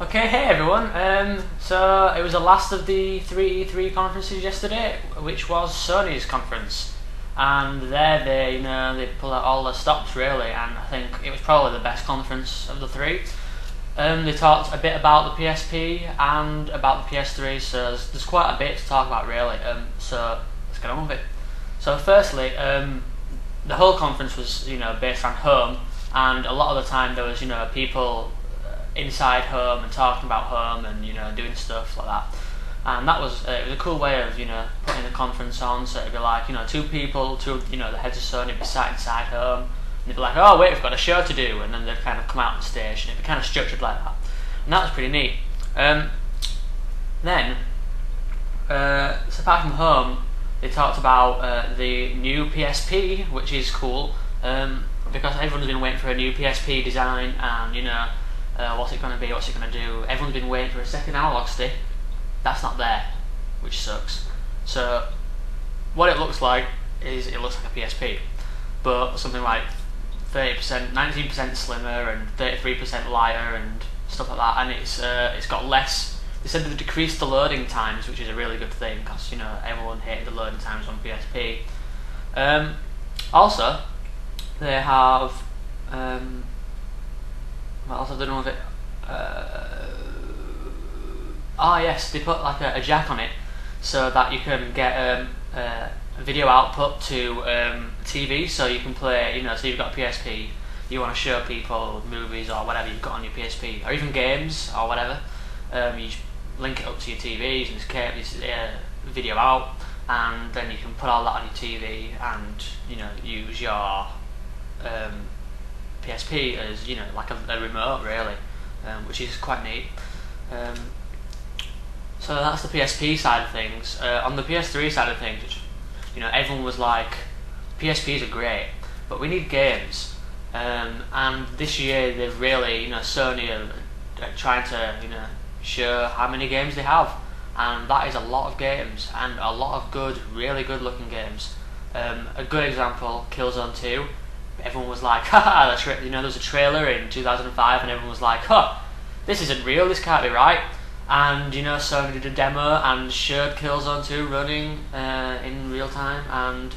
Okay, hey everyone. So it was the last of the three E3 conferences yesterday, which was Sony's conference, and there they pull out all the stops really, and I think it was probably the best conference of the three. They talked a bit about the PSP and about the PS3, so there's quite a bit to talk about really. So let's get on with it. So firstly, the whole conference was based on home, and a lot of the time there was people inside home and talking about home and doing stuff like that, and that was it was a cool way of putting the conference on. So it'd be like two people, the heads of Sony would be sat inside home, and they'd be like, oh wait, we've got a show to do, and then they'd kind of come out on stage, and it'd be kind of structured like that, and that was pretty neat. Then so apart from home, they talked about the new PSP, which is cool, because everyone's been waiting for a new PSP design, and what's it going to be, what's it going to do. Everyone's been waiting for a second analog stick. That's not there, which sucks. So what it looks like is it looks like a PSP, but something like 30%, 19% slimmer and 33% lighter and stuff like that, and it's got less. They said they decreased the loading times, which is a really good thing, because everyone hated the loading times on PSP. Also, they have what else have they done with it? Yes, they put like a jack on it, so that you can get a video output to TV, so you can play. So you've got a PSP, you want to show people movies or whatever you've got on your PSP, or even games or whatever. You just link it up to your TV and just get this video out, and then you can put all that on your TV and use your PSP as like a remote really, which is quite neat. So that's the PSP side of things. On the PS3 side of things, everyone was like, PSPs are great, but we need games. And this year they've really, Sony are trying to show how many games they have, and that is a lot of games, and a lot of good, really good looking games. A good example, Killzone 2. Everyone was like, haha, there was a trailer in 2005, and everyone was like, huh, this isn't real, this can't be right. And Sony did a demo and showed Killzone 2 running in real time, and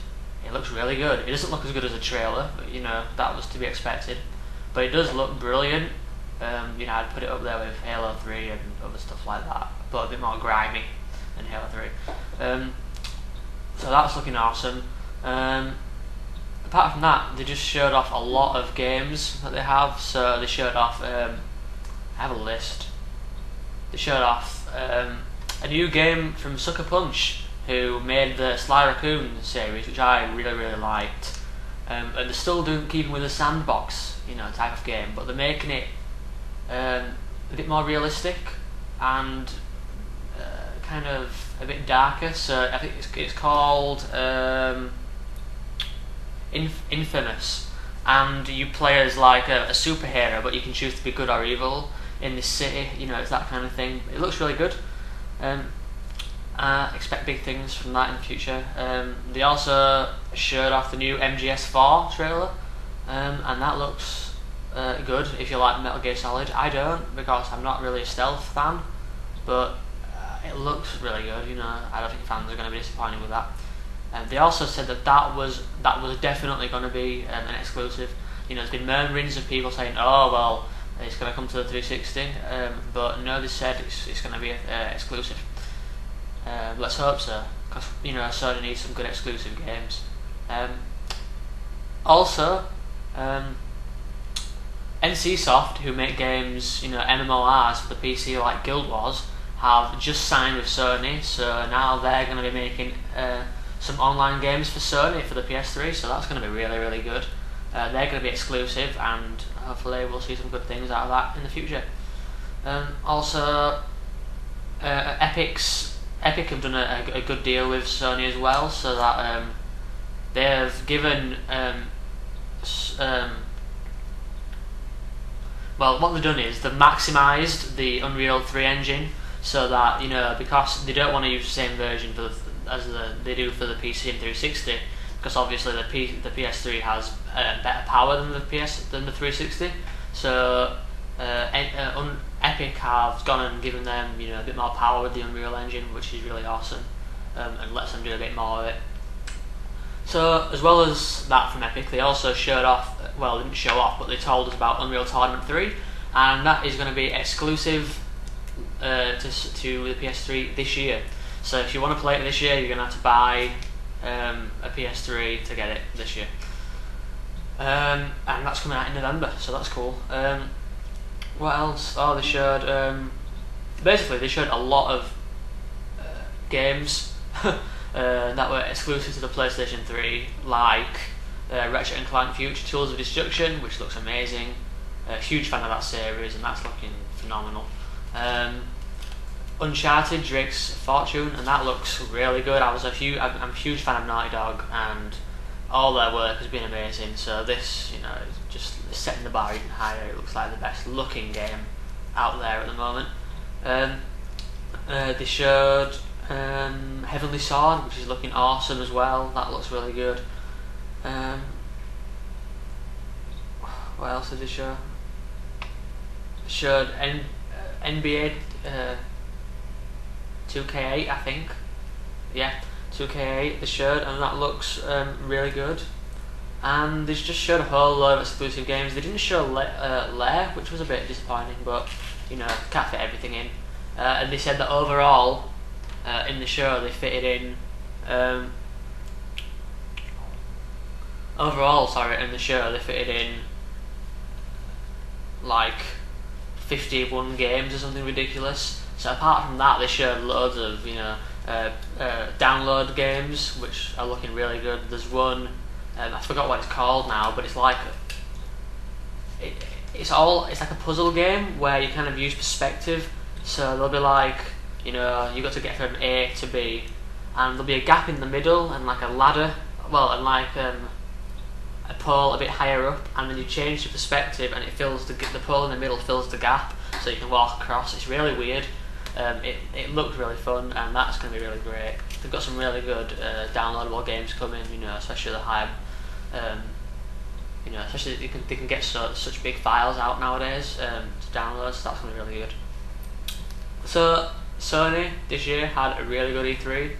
it looks really good. It doesn't look as good as a trailer, but that was to be expected. But it does look brilliant. I'd put it up there with Halo 3 and other stuff like that, but a bit more grimy than Halo 3. So that's looking awesome. Apart from that, they just showed off a lot of games that they have. So they showed off, I have a list. They showed off a new game from Sucker Punch, who made the Sly Raccoon series, which I really, really liked. And they're still keeping with the sandbox, type of game, but they're making it a bit more realistic and kind of a bit darker. So I think it's called Infamous, and you play as like a superhero, but you can choose to be good or evil in this city. It's that kind of thing. It looks really good. Expect big things from that in the future. They also showed off the new MGS4 trailer, and that looks good if you like Metal Gear Solid. I don't, because I'm not really a stealth fan, but it looks really good. I don't think fans are going to be disappointed with that. They also said that was definitely going to be an exclusive. There's been murmurings of people saying, oh well, it's going to come to the 360, but no, they said it's going to be exclusive. Let's hope so, because Sony needs some good exclusive games. Also, NCSoft, who make games, MMORs for the PC like Guild Wars, have just signed with Sony, so now they're going to be making some online games for Sony for the PS3, so that's going to be really, really good. They're going to be exclusive, and hopefully we'll see some good things out of that in the future. Also, Epic have done a good deal with Sony as well, so that they have given well, what they've done is they've maximised the Unreal 3 engine, so that because they don't want to use the same version as they do for the PC and 360, because obviously the PS3 has better power than the 360. So Epic Epic have gone and given them, a bit more power with the Unreal Engine, which is really awesome, and lets them do a bit more of it. So, as well as that from Epic, they also showed off, well, they didn't show off, but they told us about Unreal Tournament 3, and that is going to be exclusive to the PS3 this year. So if you want to play it this year, you're going to have to buy a PS3 to get it this year. And that's coming out in November, so that's cool. What else? Oh, they showed, basically they showed a lot of games that were exclusive to the PlayStation 3, like Ratchet and Clank Future Tools of Destruction, which looks amazing. Huge fan of that series, and that's looking phenomenal. Uncharted Drake's Fortune, and that looks really good. I'm a huge fan of Naughty Dog, and all their work has been amazing. So this, is just setting the bar even higher. It looks like the best looking game out there at the moment. They showed Heavenly Sword, which is looking awesome as well. That looks really good. What else did they show? They showed NBA 2K8, I think. Yeah, 2K8 they showed, and that looks really good. And they just showed a whole load of exclusive games. They didn't show Lair, which was a bit disappointing, but can't fit everything in. And they said that overall, in the show, they fitted in. In the show, they fitted in like 51 games or something ridiculous. So apart from that, they showed loads of download games, which are looking really good. There's one, I forgot what it's called now, but it's like it's like a puzzle game where you kind of use perspective. So there'll be like you got to get from A to B, and there'll be a gap in the middle and like a ladder, and like a pole a bit higher up, and then you change the perspective and it fills the pole in the middle fills the gap, so you can walk across. It's really weird. It looked really fun, and that's going to be really great. They've got some really good downloadable games coming, especially the high, especially they can get such big files out nowadays to download. So that's going to be really good. So Sony this year had a really good E3.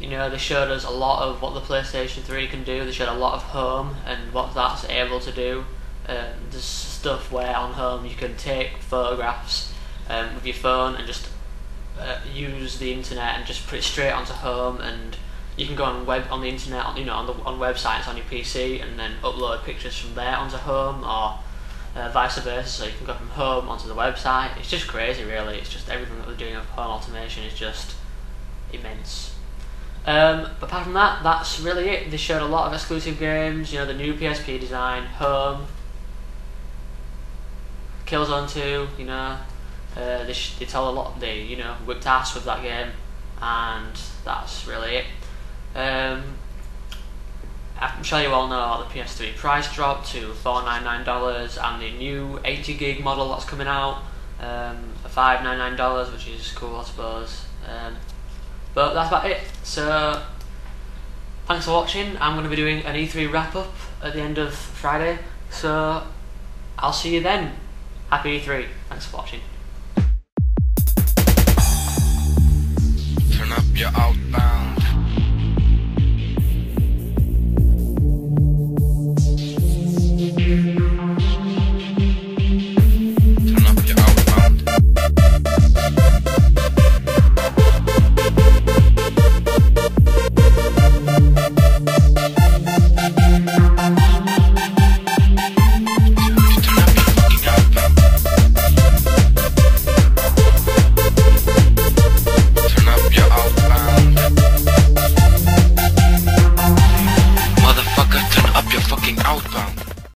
They showed us a lot of what the PlayStation 3 can do. They showed a lot of Home and what that's able to do. There's stuff where on Home you can take photographs with your phone and just use the internet and just put it straight onto Home, and you can go on the internet on websites on your PC and then upload pictures from there onto Home, or vice versa. So you can go from Home onto the website. It's just crazy, really. It's just everything that they're doing with home automation is just immense. But apart from that, that's really it. They showed a lot of exclusive games, the new PSP design, Home, Killzone 2, they tell a lot, they, whipped ass with that game, and that's really it. I'm sure you all know about the PS3 price drop to $499, and the new 80 gig model that's coming out for $599, which is cool, I suppose. But that's about it. So thanks for watching. I'm going to be doing an E3 wrap up at the end of Friday, so I'll see you then. Happy E3. Thanks for watching. Turn up your outbound.